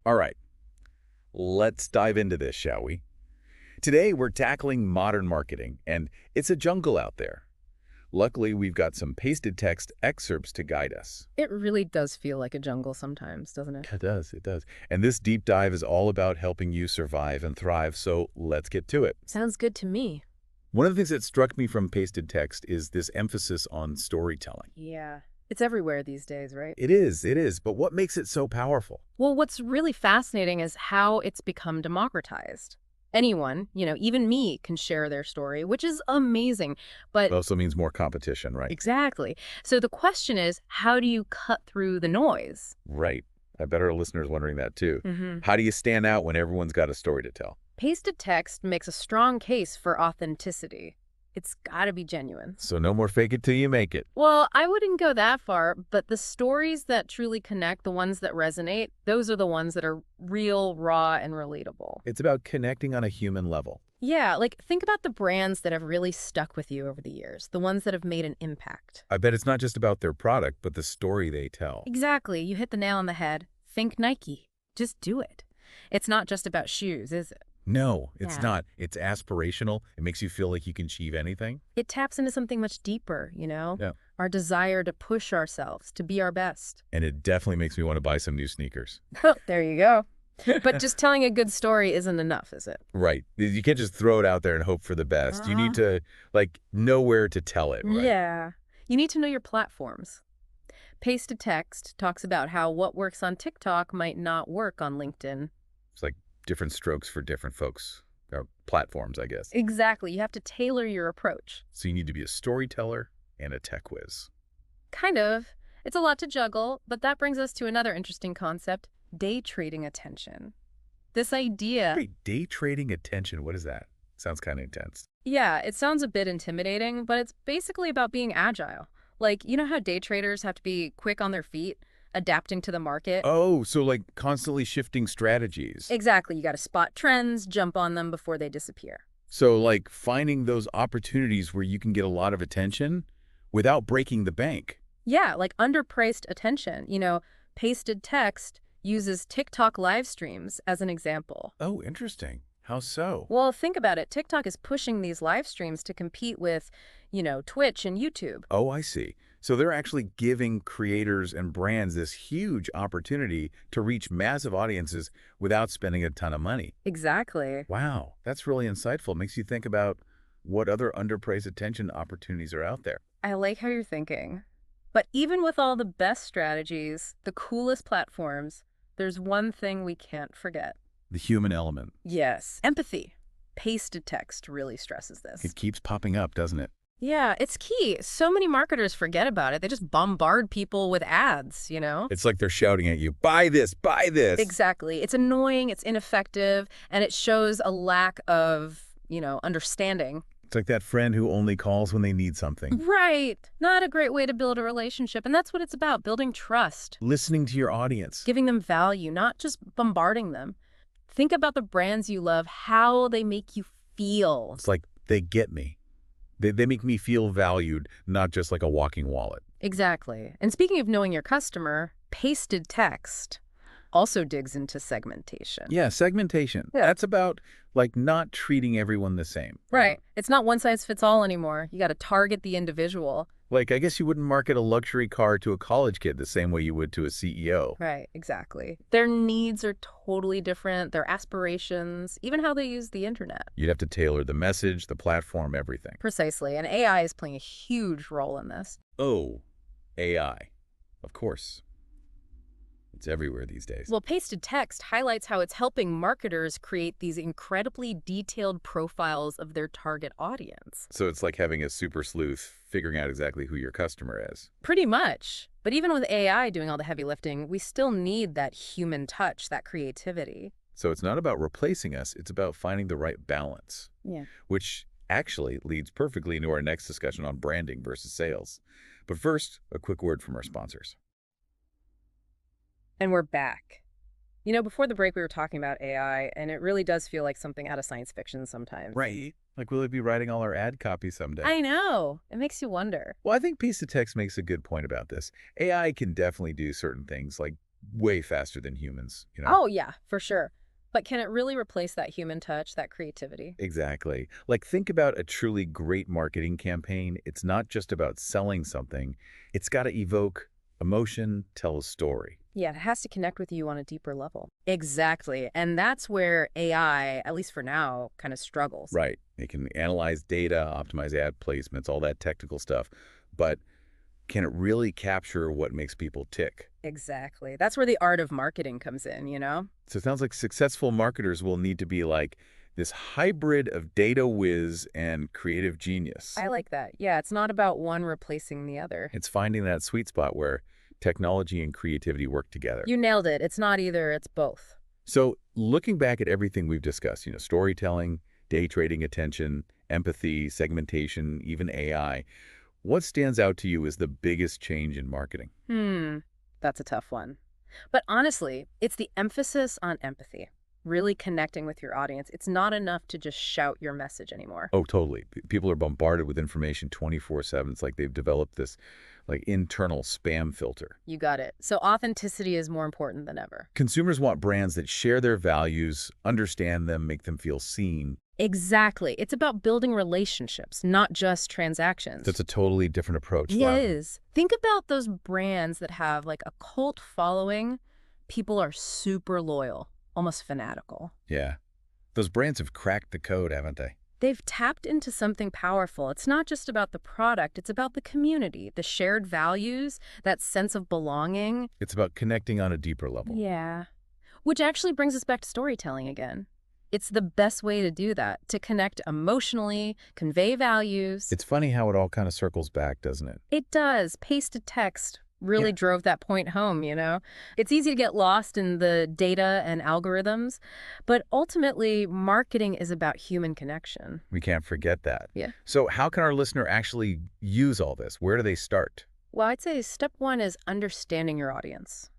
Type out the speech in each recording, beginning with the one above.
All right, let's dive into this, shall we? Today, we're tackling modern marketing, and it's a jungle out there. Luckily, we've got some pasted text excerpts to guide us. It really does feel like a jungle sometimes, doesn't it? It does, it does. And this deep dive is all about helping you survive and thrive, so let's get to it. Sounds good to me. One of the things that struck me from pasted text is this emphasis on storytelling. Yeah. It's everywhere these days, right? It is, but what makes it so powerful? Well, what's really fascinating is how it's become democratized. Anyone, even me, can share their story, which is amazing. But It also means more competition, right? exactly. So the question is, how do you cut through the noise? Right. I bet our listeners wondering that too. Mm-hmm. How do you stand out when everyone's got a story to tell? Pasted text makes a strong case for authenticity. It's got to be genuine. So no more fake it till you make it. Well, I wouldn't go that far, but the stories that truly connect, the ones that resonate, those are the ones that are real, raw, and relatable. It's about connecting on a human level. Yeah, like think about the brands that have really stuck with you over the years, the ones that have made an impact. I bet it's not just about their product, but the story they tell. Exactly. You hit the nail on the head. Think Nike. Just do it. It's not just about shoes, is it? No, it's Yeah. not. It's aspirational. It makes you feel like you can achieve anything. It taps into something much deeper, Yeah. Our desire to push ourselves, to be our best. And it definitely makes me want to buy some new sneakers. There you go. But just telling a good story isn't enough, is it? Right. You can't just throw it out there and hope for the best. You need to, know where to tell it, right? Yeah. You need to know your platforms. Pasted text talks about how what works on TikTok might not work on LinkedIn. It's like different strokes for different folks, or platforms, I guess. Exactly. You have to tailor your approach. So you need to be a storyteller and a tech whiz. Kind of. It's a lot to juggle, but that brings us to another interesting concept, day trading attention. This idea... Wait, day trading attention, what is that? Sounds kind of intense. Yeah, it sounds a bit intimidating, but it's basically about being agile. Like, you know how day traders have to be quick on their feet, adapting to the market? Oh, so like constantly shifting strategies. Exactly. You got to spot trends, jump on them before they disappear. So like finding those opportunities where you can get a lot of attention without breaking the bank. Yeah, like underpriced attention. Pasted text uses TikTok live streams as an example. Oh, interesting. How so? Well, think about it. TikTok is pushing these live streams to compete with, Twitch and YouTube. Oh, I see. So they're actually giving creators and brands this huge opportunity to reach massive audiences without spending a ton of money. Exactly. Wow, that's really insightful. Makes you think about what other underpriced attention opportunities are out there. I like how you're thinking. But even with all the best strategies, the coolest platforms, there's one thing we can't forget. The human element. Yes. Empathy. Pasted text really stresses this. It keeps popping up, doesn't it? Yeah, it's key. So many marketers forget about it. They just bombard people with ads, It's like they're shouting at you, buy this, buy this. Exactly. It's annoying, it's ineffective, and it shows a lack of, understanding. It's like that friend who only calls when they need something. Right. Not a great way to build a relationship. And that's what it's about, building trust. Listening to your audience. Giving them value, not just bombarding them. Think about the brands you love, how they make you feel. It's like they get me. They make me feel valued, not just like a walking wallet. Exactly. And speaking of knowing your customer, pasted text also digs into segmentation. Yeah, segmentation. Yeah. That's about not treating everyone the same. Right. It's not one size fits all anymore. You got to target the individual. I guess you wouldn't market a luxury car to a college kid the same way you would to a CEO. Right, exactly. Their needs are totally different, their aspirations, even how they use the internet. You'd have to tailor the message, the platform, everything. Precisely, and AI is playing a huge role in this. Oh, AI. Of course. It's everywhere these days. Well, pasted text highlights how it's helping marketers create these incredibly detailed profiles of their target audience. So it's like having a super sleuth figuring out exactly who your customer is. Pretty much. But even with AI doing all the heavy lifting, we still need that human touch, that creativity. So it's not about replacing us, it's about finding the right balance. Yeah. Which actually leads perfectly into our next discussion on branding versus sales. But first, a quick word from our sponsors. And we're back. Before the break, we were talking about AI, and it really does feel like something out of science fiction sometimes. Right. Like, will it be writing all our ad copy someday? I know. It makes you wonder. Well, I think Piece of Text makes a good point about this. AI can definitely do certain things, like way faster than humans. Oh, yeah, for sure. But can it really replace that human touch, that creativity? Exactly. Like, think about a truly great marketing campaign. It's not just about selling something. It's got to evoke emotion, tell a story. Yeah, it has to connect with you on a deeper level. Exactly. And that's where AI, at least for now, kind of struggles. Right. It can analyze data, optimize ad placements, all that technical stuff. But can it really capture what makes people tick? Exactly. That's where the art of marketing comes in? So it sounds like successful marketers will need to be like this hybrid of data whiz and creative genius. I like that. Yeah, it's not about one replacing the other. It's finding that sweet spot where technology and creativity work together. You nailed it. It's not either, it's both. So looking back at everything we've discussed, storytelling, day trading attention, empathy, segmentation, even AI, what stands out to you as the biggest change in marketing? That's a tough one. But honestly, it's the emphasis on empathy, really connecting with your audience. It's not enough to just shout your message anymore. Oh, totally. People are bombarded with information 24/7. It's like they've developed this internal spam filter. You got it. So authenticity is more important than ever. Consumers want brands that share their values, understand them, make them feel seen. Exactly. It's about building relationships, not just transactions. That's a totally different approach. It Wow. is. Think about those brands that have like a cult following. People are super loyal, almost fanatical. Yeah. Those brands have cracked the code, haven't they? They've tapped into something powerful. It's not just about the product, it's about the community, the shared values, that sense of belonging. It's about connecting on a deeper level. Yeah. Which actually brings us back to storytelling again. It's the best way to do that, to connect emotionally, convey values. It's funny how it all kind of circles back, doesn't it? It does. Pasted text really drove that point home. It's easy to get lost in the data and algorithms, but ultimately, marketing is about human connection. We can't forget that. Yeah. So how can our listener actually use all this? Where do they start? Well, I'd say step one is understanding your audience.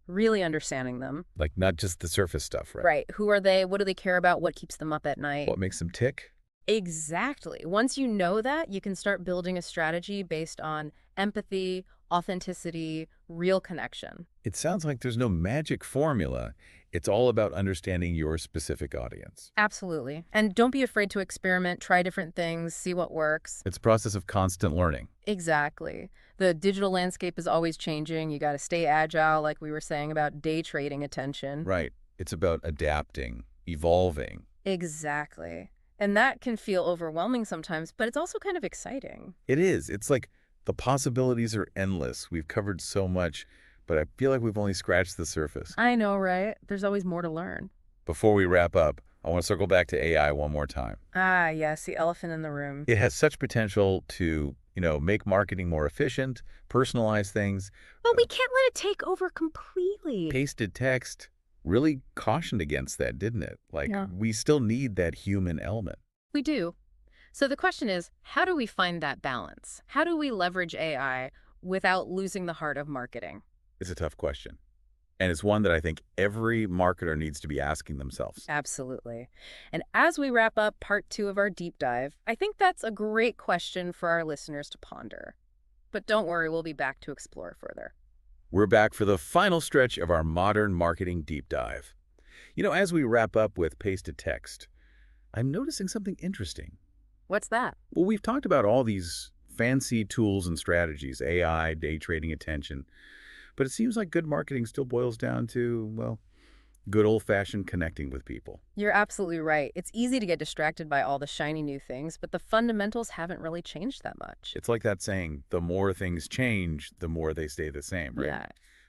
Really understanding them. Like, not just the surface stuff, right? Right. Who are they? What do they care about? What keeps them up at night? What makes them tick? Exactly. Once you know that, you can start building a strategy based on empathy, authenticity, real connection. It sounds like there's no magic formula. It's all about understanding your specific audience. Absolutely. And don't be afraid to experiment, try different things, see what works. It's a process of constant learning. Exactly. The digital landscape is always changing. You got to stay agile, like we were saying about day trading attention. Right. It's about adapting, evolving. Exactly. And that can feel overwhelming sometimes, but it's also kind of exciting. It is. It's like the possibilities are endless. We've covered so much, but I feel like we've only scratched the surface. I know, right? There's always more to learn. Before we wrap up, I want to circle back to AI one more time. Ah, yes, the elephant in the room. It has such potential to, make marketing more efficient, personalize things. But we can't let it take over completely. Pasted text really cautioned against that, didn't it? Yeah. We still need that human element. We do. So the question is, how do we find that balance? How do we leverage AI without losing the heart of marketing? It's a tough question. And it's one that I think every marketer needs to be asking themselves. Absolutely. And as we wrap up part 2 of our deep dive, I think that's a great question for our listeners to ponder. But don't worry, we'll be back to explore further. We're back for the final stretch of our modern marketing deep dive. As we wrap up with pasted text, I'm noticing something interesting. What's that? Well, we've talked about all these fancy tools and strategies, AI, day trading attention, but it seems like good marketing still boils down to, well, good old-fashioned connecting with people. You're absolutely right. It's easy to get distracted by all the shiny new things, but the fundamentals haven't really changed that much. It's like that saying, the more things change, the more they stay the same, right? Yeah.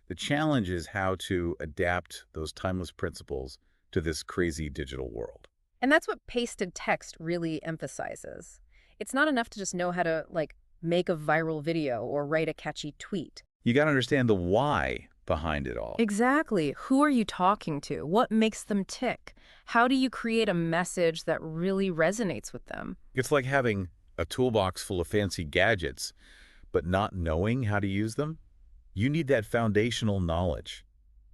The challenge is how to adapt those timeless principles to this crazy digital world. And that's what pasted text really emphasizes. It's not enough to just know how to, make a viral video or write a catchy tweet. You got to understand the why behind it all. Exactly. Who are you talking to? What makes them tick? How do you create a message that really resonates with them? It's like having a toolbox full of fancy gadgets, but not knowing how to use them. You need that foundational knowledge.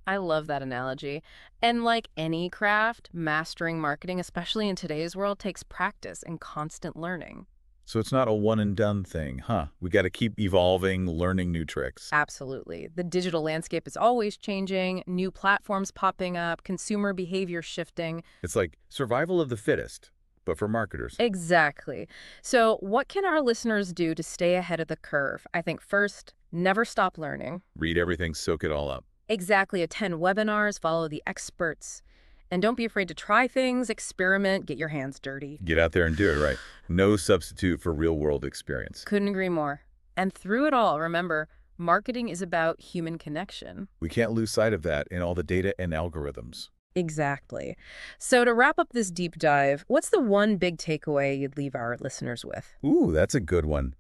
I love that analogy. And like any craft, mastering marketing, especially in today's world, takes practice and constant learning. So it's not a one-and-done thing, huh? We got to keep evolving, learning new tricks. Absolutely. The digital landscape is always changing, new platforms popping up, consumer behavior shifting. It's like survival of the fittest, but for marketers. Exactly. So, what can our listeners do to stay ahead of the curve? I think first, never stop learning. Read everything, soak it all up. Exactly. Attend webinars, follow the experts, and don't be afraid to try things, experiment, get your hands dirty. Get out there and do it right. No substitute for real-world experience. Couldn't agree more. And through it all, remember, marketing is about human connection. We can't lose sight of that in all the data and algorithms. Exactly. So to wrap up this deep dive, what's the one big takeaway you'd leave our listeners with? Ooh, that's a good one.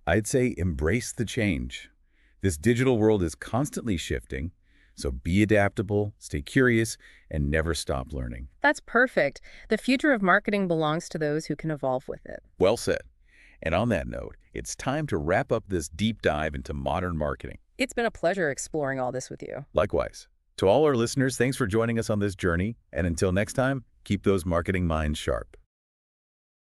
I'd say embrace the change. This digital world is constantly shifting, so be adaptable, stay curious, and never stop learning. That's perfect. The future of marketing belongs to those who can evolve with it. Well said. And on that note, it's time to wrap up this deep dive into modern marketing. It's been a pleasure exploring all this with you. Likewise. To all our listeners, thanks for joining us on this journey. And until next time, keep those marketing minds sharp.